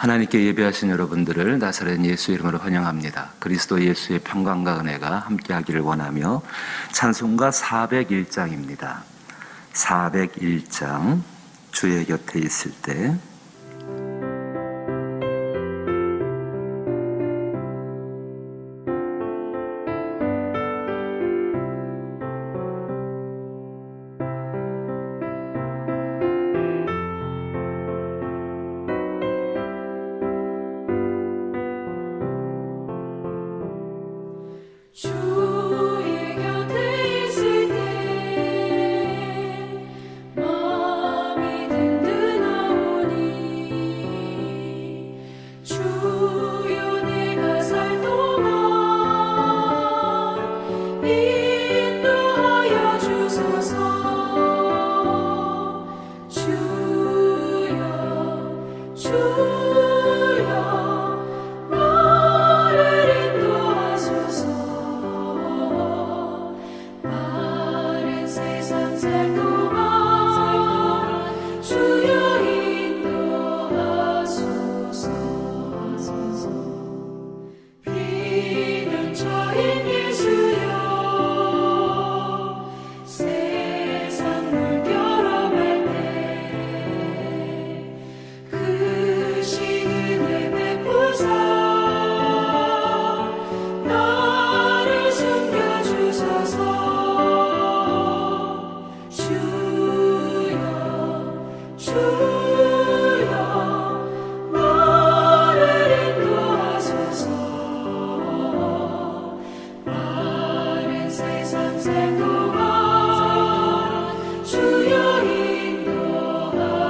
하나님께 예배하신 여러분들을 나사렛 예수 이름으로 환영합니다. 그리스도 예수의 평강과 은혜가 함께하기를 원하며 찬송가 401장입니다. 401장 주의 곁에 있을 때 주의 곁에 있을 때 마음이 든든하오니 주여 내가 살 동안 인도하여 주소서. 주여 나를 인도하소서. 바른 세상 살 동안 주여 인도하소서. 비난처인 예수여 세상 물결어갈 때 크신 은혜 베푸사 나를 숨겨주소서. 주여 나를 인도하소서. 바른 세상 살 동안 주여 인도하소서.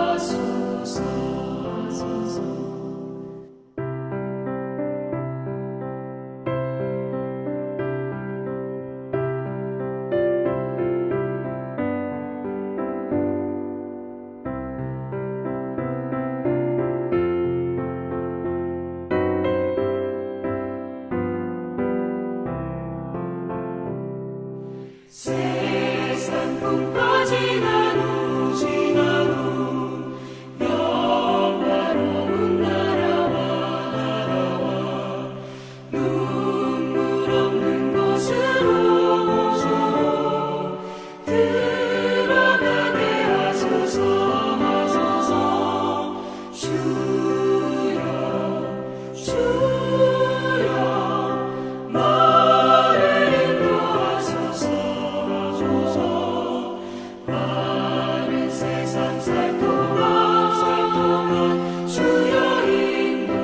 세상 풍파 지난 후 영화로운 나라와 눈물 없는 곳으로 들어가게 하소서. 주여 나를 인도하소서. 바른 세상 살 동안 주여 인도하소서.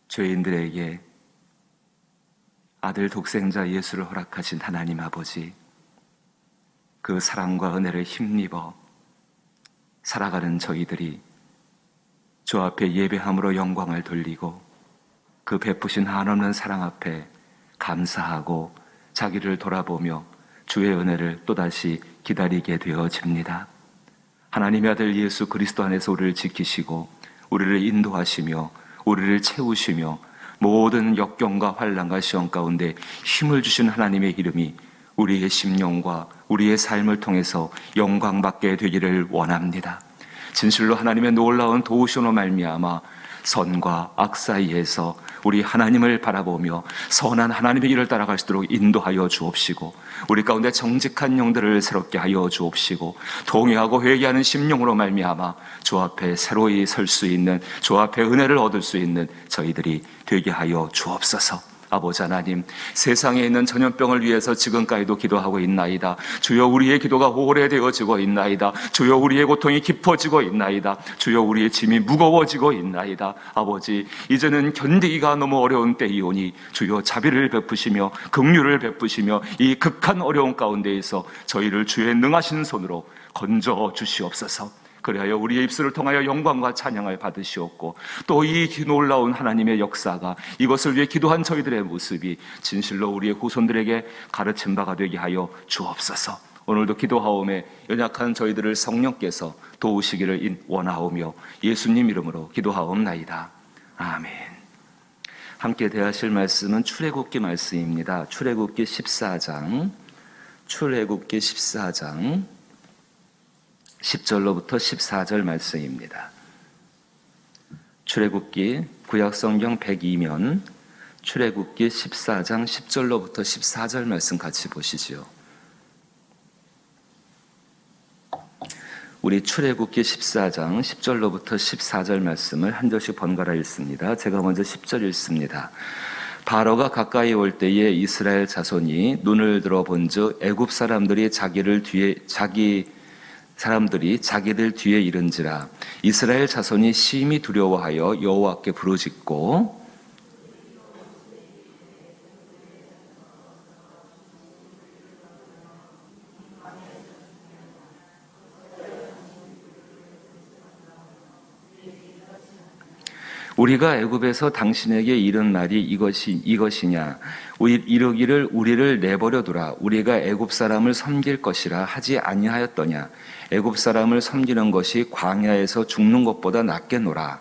죄인들에게 아들 독생자 예수를 허락하신 하나님 아버지, 그 사랑과 은혜를 힘입어 살아가는 저희들이 주 앞에 예배함으로 영광을 돌리고 그 베푸신 한없는 사랑 앞에 감사하고 자기를 돌아보며 주의 은혜를 또다시 기다리게 되어집니다. 하나님의 아들 예수 그리스도 안에서 우리를 지키시고 우리를 인도하시며 우리를 채우시며 모든 역경과 환난과 시험 가운데 힘을 주신 하나님의 이름이 우리의 심령과 우리의 삶을 통해서 영광받게 되기를 원합니다. 진실로 하나님의 놀라운 도우시로 말미암아 선과 악 사이에서 우리 하나님을 바라보며 선한 하나님의 길을 따라갈 수 있도록 인도하여 주옵시고, 우리 가운데 정직한 영들을 새롭게 하여 주옵시고, 동의하고 회개하는 심령으로 말미암아 주 앞에 새로이 설 수 있는, 주 앞에 은혜를 얻을 수 있는 저희들이 되게 하여 주옵소서. 아버지 하나님, 세상에 있는 전염병을 위해서 지금까지도 기도하고 있나이다. 주여 우리의 기도가 오래되어지고 있나이다. 주여 우리의 고통이 깊어지고 있나이다. 주여 우리의 짐이 무거워지고 있나이다. 아버지, 이제는 견디기가 너무 어려운 때이오니 주여 자비를 베푸시며 긍휼을 베푸시며 이 극한 어려운 가운데에서 저희를 주의 능하신 손으로 건져 주시옵소서. 그리하여 우리의 입술을 통하여 영광과 찬양을 받으시옵고, 또 이 놀라운 하나님의 역사가 이것을 위해 기도한 저희들의 모습이 진실로 우리의 후손들에게 가르침 바가 되게 하여 주옵소서. 오늘도 기도하오매 연약한 저희들을 성령께서 도우시기를 원하오며 예수님 이름으로 기도하옵나이다. 아멘. 함께 대하실 말씀은 출애굽기 말씀입니다. 출애굽기 14장 10절로부터 14절 말씀입니다. 출애굽기 구약성경 102면 출애굽기 14장 10절로부터 14절 말씀 같이 보시지요. 우리 출애굽기 14장 10절로부터 14절 말씀을 한 절씩 번갈아 읽습니다. 제가 먼저 10절 읽습니다. 바로가 가까이 올 때에 이스라엘 자손이 눈을 들어 본즉 애굽 사람들이 자기들 뒤에 이른지라. 이스라엘 자손이 심히 두려워하여 여호와께 부르짖고 우리가 애굽에서 당신에게 이른 말이 이것이냐? 이르기를 우리를 내버려 두라. 우리가 애굽 사람을 섬길 것이라 하지 아니하였더냐? 애굽 사람을 섬기는 것이 광야에서 죽는 것보다 낫겠노라.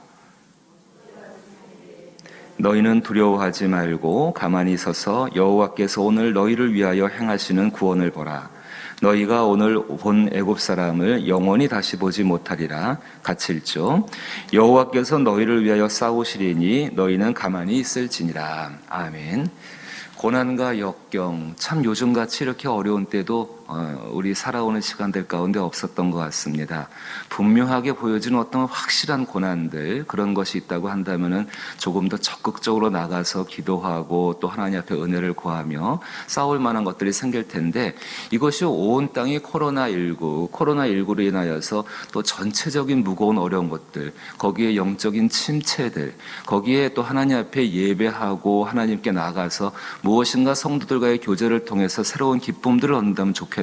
너희는 두려워하지 말고 가만히 서서 여호와께서 오늘 너희를 위하여 행하시는 구원을 보라. 너희가 오늘 본 애굽 사람을 영원히 다시 보지 못하리라. 같이 읽죠. 여호와께서 너희를 위하여 싸우시리니 너희는 가만히 있을지니라. 아멘. 고난과 역경, 참 요즘같이 이렇게 어려운 때도 우리 살아오는 시간들 가운데 없었던 것 같습니다. 분명하게 보여지는 어떤 확실한 고난들, 그런 것이 있다고 한다면 조금 더 적극적으로 나가서 기도하고 또 하나님 앞에 은혜를 구하며 싸울 만한 것들이 생길 텐데, 이것이 온 땅이 코로나19로 인하여서 또 전체적인 무거운 어려운 것들, 거기에 영적인 침체들, 거기에 또 하나님 앞에 예배하고 하나님께 나가서 무엇인가 성도들과의 교제를 통해서 새로운 기쁨들을 얻는다면 좋겠는데,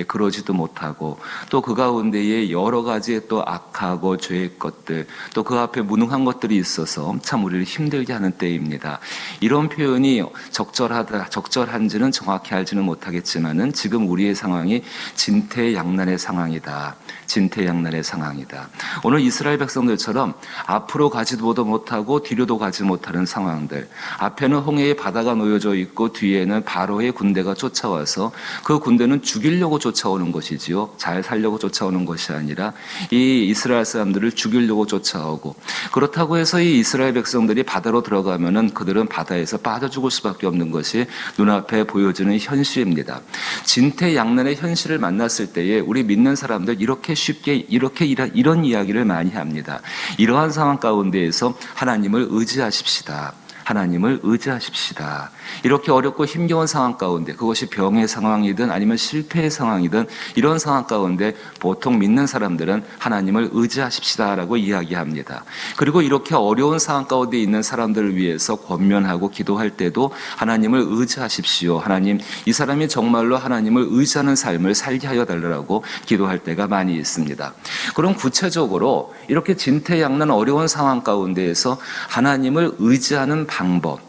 그러지도 못하고 또 그 가운데에 여러 가지의 또 악하고 죄의 것들, 또 그 앞에 무능한 것들이 있어서 참 우리를 힘들게 하는 때입니다. 이런 표현이 적절한지는 정확히 알지는 못하겠지만은 지금 우리의 상황이 진퇴양난의 상황이다. 진퇴양난의 상황이다. 오늘 이스라엘 백성들처럼 앞으로 가지도 못하고 뒤로도 가지 못하는 상황들, 앞에는 홍해의 바다가 놓여져 있고 뒤에는 바로의 군대가 쫓아와서 그 군대는 죽이려고 쫓아오는 것이지요. 잘 살려고 쫓아오는 것이 아니라 이 이스라엘 사람들을 죽이려고 쫓아오고, 그렇다고 해서 이 이스라엘 백성들이 바다로 들어가면은 그들은 바다에서 빠져 죽을 수밖에 없는 것이 눈앞에 보여지는 현실입니다. 진퇴양난의 현실을 만났을 때에 우리 믿는 사람들 이렇게 쉽게 이런 이야기를 많이 합니다. 이러한 상황 가운데에서 하나님을 의지하십시다. 하나님을 의지하십시다. 이렇게 어렵고 힘겨운 상황 가운데, 그것이 병의 상황이든 아니면 실패의 상황이든 이런 상황 가운데 보통 믿는 사람들은 하나님을 의지하십시다라고 이야기합니다. 그리고 이렇게 어려운 상황 가운데 있는 사람들을 위해서 권면하고 기도할 때도 하나님을 의지하십시오. 하나님, 이 사람이 정말로 하나님을 의지하는 삶을 살게 하여 달라고 기도할 때가 많이 있습니다. 그럼 구체적으로 이렇게 진퇴양난 어려운 상황 가운데에서 하나님을 의지하는 방법,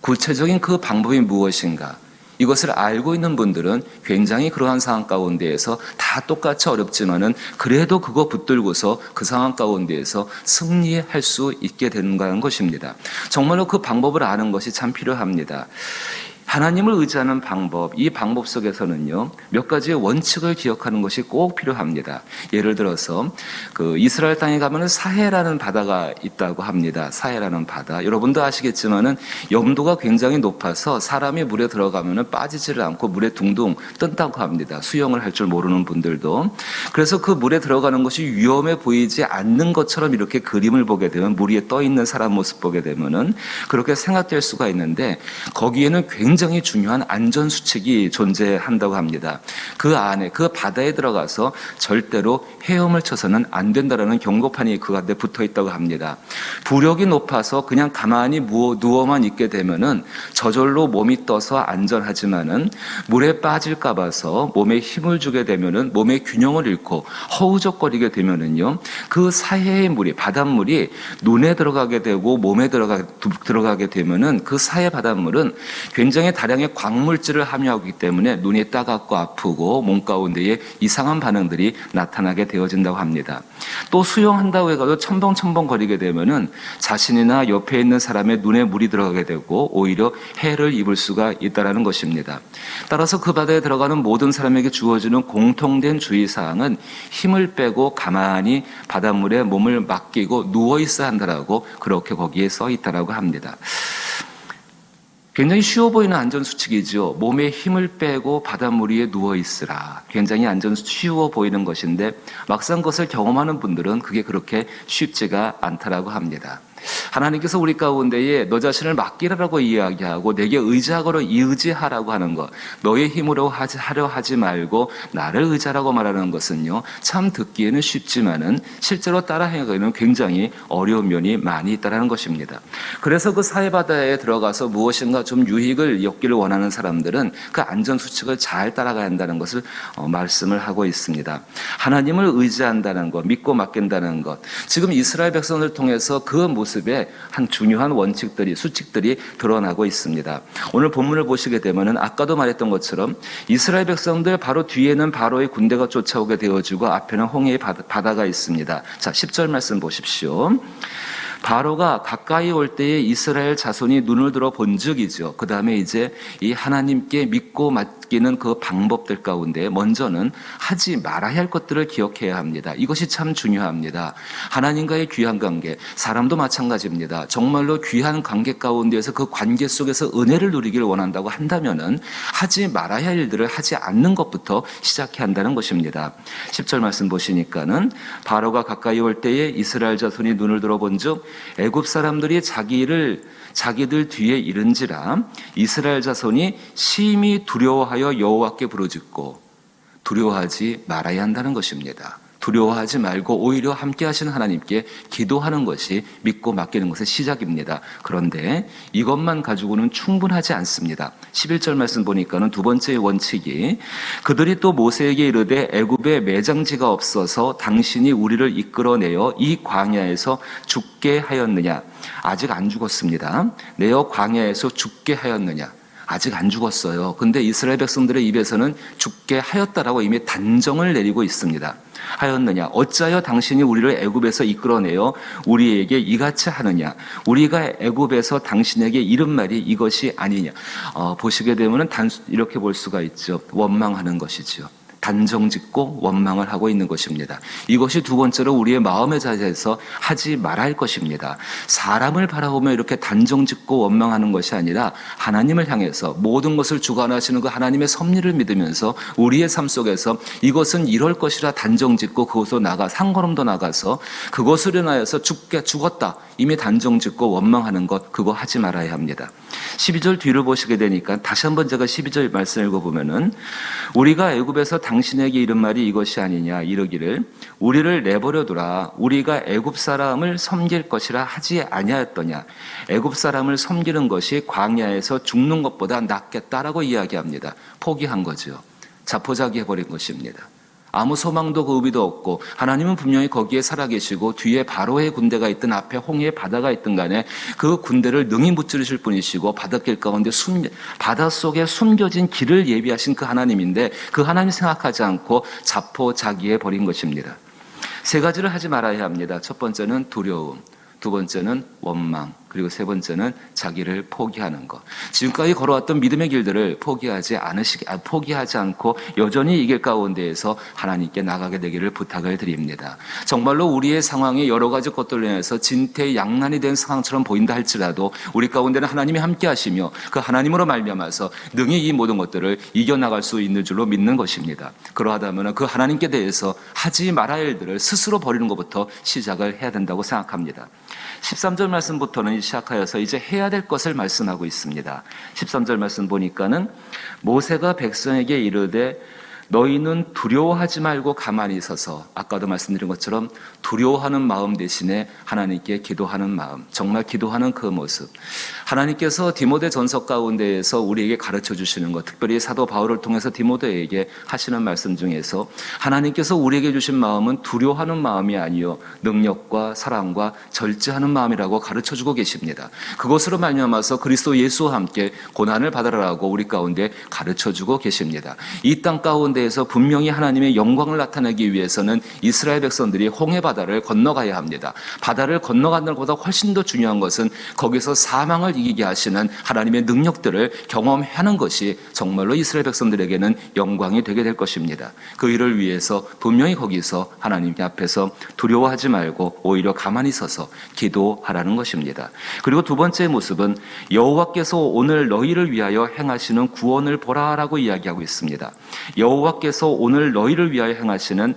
구체적인 그 방법이 무엇인가? 이것을 알고 있는 분들은 굉장히 그러한 상황 가운데에서 다 똑같이 어렵지만은 그래도 그거 붙들고서 그 상황 가운데에서 승리할 수 있게 되는 것입니다. 정말로 그 방법을 아는 것이 참 필요합니다. 하나님을 의지하는 방법, 이 방법 속에서는요, 몇 가지의 원칙을 기억하는 것이 꼭 필요합니다. 예를 들어서 그 이스라엘 땅에 가면은 사해라는 바다가 있다고 합니다. 사해라는 바다. 여러분도 아시겠지만은 염도가 굉장히 높아서 사람이 물에 들어가면은 빠지지를 않고 물에 둥둥 뜬다고 합니다. 수영을 할 줄 모르는 분들도. 그래서 그 물에 들어가는 것이 위험해 보이지 않는 것처럼 이렇게 그림을 보게 되면, 물 위에 떠 있는 사람 모습 보게 되면은 그렇게 생각될 수가 있는데, 거기에는 굉장히 중요한 안전수칙이 존재한다고 합니다. 그 안에, 그 바다에 들어가서 절대로 헤엄을 쳐서는 안 된다라는 경고판이 그 안에 붙어 있다고 합니다. 부력이 높아서 그냥 가만히 누워만 있게 되면은 저절로 몸이 떠서 안전하지만은 물에 빠질까 봐서 몸에 힘을 주게 되면은 몸의 균형을 잃고 허우적거리게 되면은요, 그 사해의 물이, 바닷물이 눈에 들어가게 되고 몸에 들어가게 되면은 그 사해 바닷물은 굉장히 굉장히 다량의 광물질을 함유하기 때문에 눈이 따갑고 아프고 몸 가운데에 이상한 반응들이 나타나게 되어진다고 합니다. 또 수영한다고 해가지고 첨벙첨벙 거리게 되면은 자신이나 옆에 있는 사람의 눈에 물이 들어가게 되고 오히려 해를 입을 수가 있다는 것입니다. 따라서 그 바다에 들어가는 모든 사람에게 주어지는 공통된 주의사항은 힘을 빼고 가만히 바닷물에 몸을 맡기고 누워 있어야 한다라고 그렇게 거기에 써 있다라고 합니다. 굉장히 쉬워 보이는 안전수칙이죠. 몸에 힘을 빼고 바닷물 위에 누워 있으라. 굉장히 쉬워 보이는 것인데 막상 그것을 경험하는 분들은 그게 그렇게 쉽지가 않다라고 합니다. 하나님께서 우리 가운데에 너 자신을 맡기라고 이야기하고 내게 의지하라고 하는 것, 너의 힘으로 하려 하지 말고 나를 의지하라고 말하는 것은요, 참 듣기에는 쉽지만은 실제로 따라 행하기에는 굉장히 어려운 면이 많이 있다는 것입니다. 그래서 그 사해바다에 들어가서 무엇인가 좀 유익을 얻기를 원하는 사람들은 그 안전수칙을 잘 따라가야 한다는 것을 말씀을 하고 있습니다. 하나님을 의지한다는 것, 믿고 맡긴다는 것, 지금 이스라엘 백성을 통해서 그 모습에 한 중요한 수칙들이 드러나고 있습니다. 오늘 본문을 보시게 되면은 아까도 말했던 것처럼 이스라엘 백성들 바로 뒤에는 바로의 군대가 쫓아오게 되어지고 앞에는 홍해의 바다가 있습니다. 자, 10절 말씀 보십시오. 바로가 가까이 올 때에 이스라엘 자손이 눈을 들어 본즉이죠. 그 다음에 이제 이 하나님께 믿고 맡기는 그 방법들 가운데 먼저는 하지 말아야 할 것들을 기억해야 합니다. 이것이 참 중요합니다. 하나님과의 귀한 관계, 사람도 마찬가지입니다. 정말로 귀한 관계 가운데에서 그 관계 속에서 은혜를 누리기를 원한다고 한다면은 하지 말아야 할 일들을 하지 않는 것부터 시작해야 한다는 것입니다. 10절 말씀 보시니까는 바로가 가까이 올 때에 이스라엘 자손이 눈을 들어 본즉 애굽 사람들이 자기들 뒤에 이른지라 이스라엘 자손이 심히 두려워하여 여호와께 부르짖고 두려워하지 말아야 한다는 것입니다. 두려워하지 말고 오히려 함께 하시는 하나님께 기도하는 것이 믿고 맡기는 것의 시작입니다. 그런데 이것만 가지고는 충분하지 않습니다. 11절 말씀 보니까는 두 번째 원칙이 그들이 또 모세에게 이르되 애굽에 매장지가 없어서 당신이 우리를 이끌어내어 이 광야에서 죽게 하였느냐. 아직 안 죽었습니다. 내어 광야에서 죽게 하였느냐. 아직 안 죽었어요. 근데 이스라엘 백성들의 입에서는 죽게 하였다라고 이미 단정을 내리고 있습니다. 하였느냐 어찌하여 당신이 우리를 애굽에서 이끌어내어 우리에게 이같이 하느냐 우리가 애굽에서 당신에게 이른 말이 이것이 아니냐. 보시게 되면 이렇게 볼 수가 있죠. 원망하는 것이죠. 단정짓고 원망을 하고 있는 것입니다. 이것이 두 번째로 우리의 마음의 자세에서 하지 말아야 할 것입니다. 사람을 바라보며 이렇게 단정짓고 원망하는 것이 아니라 하나님을 향해서 모든 것을 주관하시는 그 하나님의 섭리를 믿으면서 우리의 삶 속에서 이것은 이럴 것이라 단정짓고 그것으로 한 걸음도 나가서 그것을 인하여서 죽었다 이미 단정짓고 원망하는 것, 그거 하지 말아야 합니다. 12절 뒤를 보시게 되니까 다시 한번 제가 12절 말씀 읽어보면은 우리가 애굽에서 당신에게 이른 말이 이것이 아니냐 이르기를 우리를 내버려두라 우리가 애굽 사람을 섬길 것이라 하지 아니하였더냐. 애굽 사람을 섬기는 것이 광야에서 죽는 것보다 낫겠다라고 이야기합니다. 포기한 거죠. 자포자기 해버린 것입니다. 아무 소망도 그 의미도 없고 하나님은 분명히 거기에 살아계시고 뒤에 바로의 군대가 있든 앞에 홍해의 바다가 있든 간에 그 군대를 능히 무찌르실 분이시고 바닷길 가운데 바닷속에 숨겨진 길을 예비하신 그 하나님인데 그 하나님 생각하지 않고 자포자기해 버린 것입니다. 세 가지를 하지 말아야 합니다. 첫 번째는 두려움, 두 번째는 원망, 그리고 세 번째는 자기를 포기하는 것. 지금까지 걸어왔던 믿음의 길들을 포기하지 않고 여전히 이 길 가운데에서 하나님께 나가게 되기를 부탁을 드립니다. 정말로 우리의 상황이 여러 가지 것들로 인해서 진퇴양난이 된 상황처럼 보인다 할지라도 우리 가운데는 하나님이 함께 하시며 그 하나님으로 말미암아서 능히 이 모든 것들을 이겨나갈 수 있는 줄로 믿는 것입니다. 그러하다면 그 하나님께 대해서 하지 말아야 할 일들을 스스로 버리는 것부터 시작을 해야 된다고 생각합니다. 13절 말씀부터는 시작하여서 이제 해야 될 것을 말씀하고 있습니다. 13절 말씀 보니까는 모세가 백성에게 이르되 너희는 두려워하지 말고 가만히 있어서, 아까도 말씀드린 것처럼 두려워하는 마음 대신에 하나님께 기도하는 마음, 정말 기도하는 그 모습. 하나님께서 디모데 전서 가운데에서 우리에게 가르쳐 주시는 것, 특별히 사도 바울을 통해서 디모데에게 하시는 말씀 중에서 하나님께서 우리에게 주신 마음은 두려워하는 마음이 아니요 능력과 사랑과 절제하는 마음이라고 가르쳐 주고 계십니다. 그것으로 말미암아서 그리스도 예수와 함께 고난을 받으라고 우리 가운데 가르쳐 주고 계십니다. 이 땅 가운데에서 분명히 하나님의 영광을 나타내기 위해서는 이스라엘 백성들이 홍해 바다를 건너가야 합니다. 바다를 건너가는 것보다 훨씬 더 중요한 것은 거기서 사망을 이기게 하시는 하나님의 능력들을 경험하는 것이 정말로 이스라엘 백성들에게는 영광이 되게 될 것입니다. 그 일을 위해서 분명히 거기서 하나님 앞에서 두려워하지 말고 오히려 가만히 서서 기도하라는 것입니다. 그리고 두 번째 모습은 여호와께서 오늘 너희를 위하여 행하시는 구원을 보라라고 이야기하고 있습니다. 여호와께서 오늘 너희를 위하여 행하시는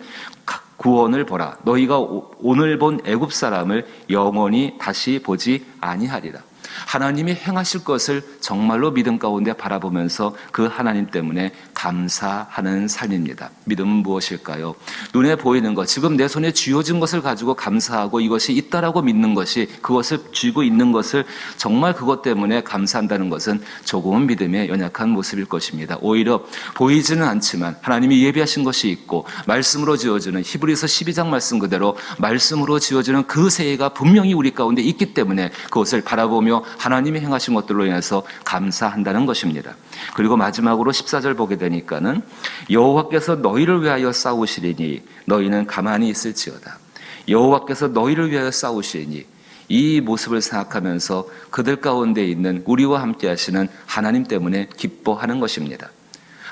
구원을 보라. 너희가 오늘 본 애굽 사람을 영원히 다시 보지 아니하리라. 하나님이 행하실 것을 정말로 믿음 가운데 바라보면서 그 하나님 때문에 감사하는 삶입니다. 믿음은 무엇일까요? 눈에 보이는 것, 지금 내 손에 쥐어진 것을 가지고 감사하고 이것이 있다라고 믿는 것이, 그것을 쥐고 있는 것을 정말 그것 때문에 감사한다는 것은 조금은 믿음의 연약한 모습일 것입니다. 오히려 보이지는 않지만 하나님이 예비하신 것이 있고 말씀으로 지어지는 히브리서 12장 말씀 그대로 말씀으로 지어지는 그 세계가 분명히 우리 가운데 있기 때문에 그것을 바라보며 하나님이 행하신 것들로 인해서 감사한다는 것입니다. 그리고 마지막으로 14절 보게 되니까는 여호와께서 너희를 위하여 싸우시리니 너희는 가만히 있을지어다. 여호와께서 너희를 위하여 싸우시리니, 이 모습을 생각하면서 그들 가운데 있는 우리와 함께 하시는 하나님 때문에 기뻐하는 것입니다.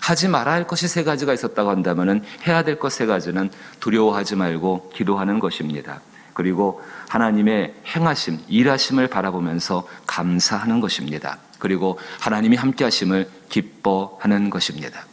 하지 말아야 할 것이 세 가지가 있었다고 한다면 해야 될 것 세 가지는 두려워하지 말고 기도하는 것입니다. 그리고 하나님의 행하심, 일하심을 바라보면서 감사하는 것입니다. 그리고 하나님이 함께 하심을 기뻐하는 것입니다.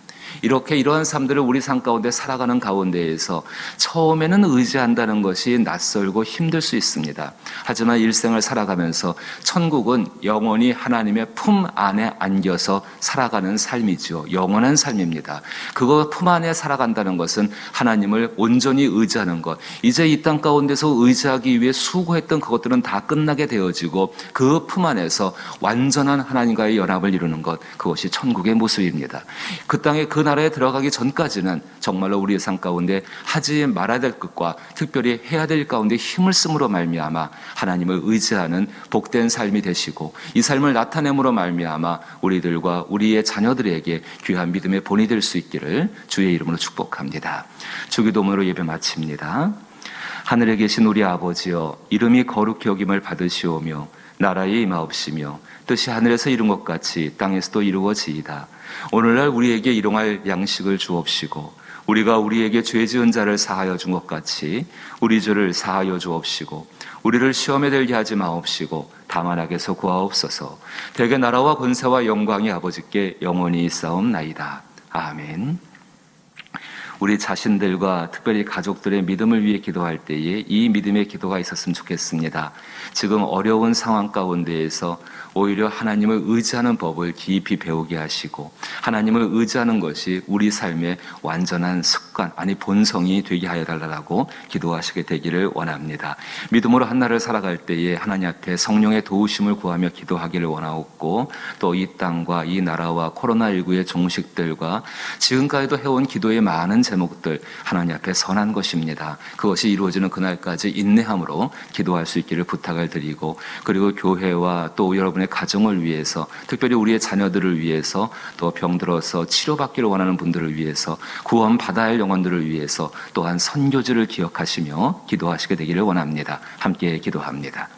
이렇게 이러한 삶들을 우리 삶 가운데 살아가는 가운데에서 처음에는 의지한다는 것이 낯설고 힘들 수 있습니다. 하지만 일생을 살아가면서 천국은 영원히 하나님의 품 안에 안겨서 살아가는 삶이죠. 영원한 삶입니다. 그거 품 안에 살아간다는 것은 하나님을 온전히 의지하는 것. 이제 이 땅 가운데서 의지하기 위해 수고했던 그것들은 다 끝나게 되어지고 그 품 안에서 완전한 하나님과의 연합을 이루는 것, 그것이 천국의 모습입니다. 그 땅에 그 나라에 들어가기 전까지는 정말로 우리의 삶 가운데 하지 말아야 될 것과 특별히 해야 될 가운데 힘을 쓰므로 말미암아 하나님을 의지하는 복된 삶이 되시고, 이 삶을 나타냄으로 말미암아 우리들과 우리의 자녀들에게 귀한 믿음의 본이 될 수 있기를 주의 이름으로 축복합니다. 주기도문으로 예배 마칩니다. 하늘에 계신 우리 아버지여, 이름이 거룩히 여김을 받으시오며 나라에 임하옵시며 뜻이 하늘에서 이룬 것 같이 땅에서도 이루어지이다. 오늘날 우리에게 일용할 양식을 주옵시고 우리가 우리에게 죄 지은 자를 사하여 준 것 같이 우리 죄를 사하여 주옵시고 우리를 시험에 들게 하지 마옵시고 다만 악에서 구하옵소서. 대개 나라와 권세와 영광이 아버지께 영원히 있사옵나이다. 아멘. 우리 자신들과 특별히 가족들의 믿음을 위해 기도할 때에 이 믿음의 기도가 있었으면 좋겠습니다. 지금 어려운 상황 가운데에서 오히려 하나님을 의지하는 법을 깊이 배우게 하시고 하나님을 의지하는 것이 우리 삶의 완전한 습관, 아니 본성이 되게 하여 달라고 기도하시게 되기를 원합니다. 믿음으로 한 날을 살아갈 때에 하나님 앞에 성령의 도우심을 구하며 기도하기를 원하옵고, 또 이 땅과 이 나라와 코로나19의 종식들과 지금까지도 해온 기도의 많은 제목들 하나님 앞에 선한 것입니다. 그것이 이루어지는 그날까지 인내함으로 기도할 수 있기를 부탁을 드리고, 그리고 교회와 또 여러분의 가정을 위해서, 특별히 우리의 자녀들을 위해서, 또 병들어서 치료받기를 원하는 분들을 위해서, 구원받아야 할 영혼들을 위해서 또한 선교지를 기억하시며 기도하시게 되기를 원합니다. 함께 기도합니다.